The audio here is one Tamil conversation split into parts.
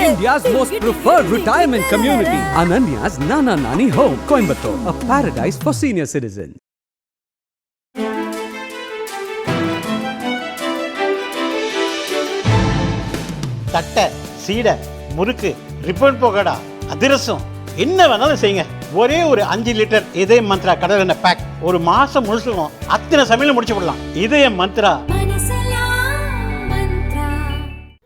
India's most preferred retirement community, Ananya's Nana Nani Home, Coimbatore, a paradise for senior citizens. தட்டை, சீடை, முறுக்கு, ரிப்பன் போகடா, அதிரசம் என்ன வேணாலும் செய்யுங்க. ஒரே ஒரு 5 லிட்டர் இதய மந்த்ரா கடல் எண்ணெய் பேக் ஒரு மாசம் முழுசுக்கும் அத்தனை சமையல் முடிச்சு விடலாம். இதய மந்த்ரா.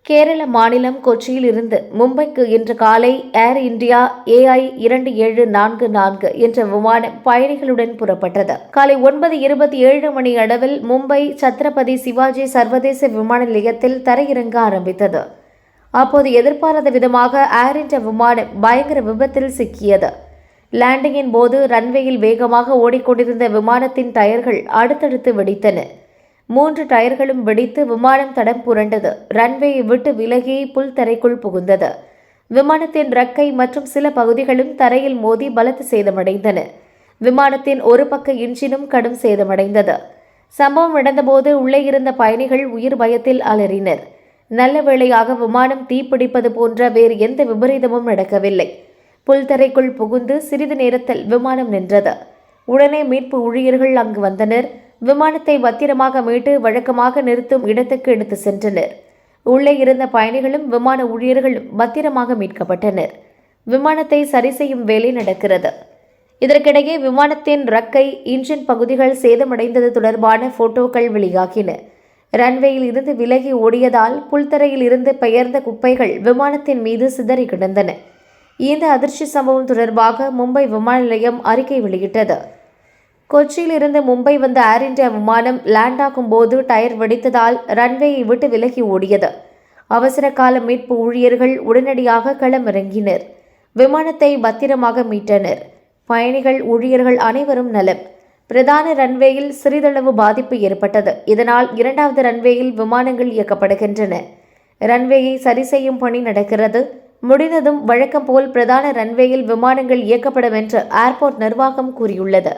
கேரள மாநிலம் கொச்சியில் இருந்து மும்பைக்கு இன்று காலை ஏர் இந்தியா AI 2744 என்ற விமானம் பயணிகளுடன் புறப்பட்டது. காலை 9:27 மணி அளவில் மும்பை சத்ரபதி சிவாஜி சர்வதேச விமான நிலையத்தில் தரையிறங்க ஆரம்பித்தது. அப்போது எதிர்பாராத விதமாக ஏர் இந்தியா விமானம் பயங்கர விபத்தில் சிக்கியது. லேண்டிங்கின் போது ரன்வேயில் வேகமாக ஓடிக்கொண்டிருந்த விமானத்தின் டயர்கள் அடுத்தடுத்து வெடித்தன. 3 டயர்களும் வெடித்து விமானம் தடம் புரண்டது. ரன்வேயை விட்டு விலகி புல்தரைக்குள் புகுந்தது. விமானத்தின் ரெக்கை மற்றும் சில பகுதிகளும் தரையில் மோதி பலத்த சேதமடைந்தன. விமானத்தின் ஒரு பக்க இன்ஜினும் கடும் சேதமடைந்தது. சம்பவம் நடந்தபோது உள்ளே இருந்த பயணிகள் உயிர் பயத்தில் அலறினர். நல்ல வேளையாக விமானம் தீப்பிடிப்பது போன்ற வேறு எந்த விபரீதமும் நடக்கவில்லை. புல்தரைக்குள் புகுந்து சிறிது நேரத்தில் விமானம் நின்றது. உடனே மீட்பு ஊழியர்கள் அங்கு வந்தனர். விமானத்தை பத்திரமாக மீட்டு வழக்கமாக நிறுத்தும் இடத்துக்கு எடுத்து சென்றனர். உள்ளே இருந்த பயணிகளும் விமான ஊழியர்களும் பத்திரமாக மீட்கப்பட்டனர். விமானத்தை சரி செய்யும் வேலை நடக்கிறது. இதற்கிடையே விமானத்தின் ரெக்கை, இன்ஜின் பகுதிகள் சேதமடைந்தது தொடர்பான போட்டோக்கள் வெளியாகின. ரன்வேயில் இருந்து விலகி ஓடியதால் புல்தரையில் இருந்து பெயர்ந்த குப்பைகள் விமானத்தின் மீது சிதறி கிடந்தன. இந்த அதிர்ச்சி சம்பவம் தொடர்பாக மும்பை விமான நிலையம் அறிக்கை வெளியிட்டது. கொச்சியில் இருந்து மும்பை வந்த ஏர் இந்தியா விமானம் லேண்ட் ஆகும் போது டயர் வெடித்ததால் ரன்வேயை விட்டு விலகி ஓடியது. அவசர கால மீட்பு ஊழியர்கள் உடனடியாக களமிறங்கினர். விமானத்தை பத்திரமாக மீட்டனர். பயணிகள், ஊழியர்கள் அனைவரும் நலம். பிரதான ரன்வேயில் சிறிதளவு பாதிப்பு ஏற்பட்டது. இதனால் 2வது ரன்வேயில் விமானங்கள் இயக்கப்படுகின்றன. ரன்வேயை சரி செய்யும் பணி நடக்கிறது. முடிந்ததும் வழக்கம் போல் பிரதான ரன்வேயில் விமானங்கள் இயக்கப்படும் என்று ஏர்போர்ட் நிர்வாகம் கூறியுள்ளது.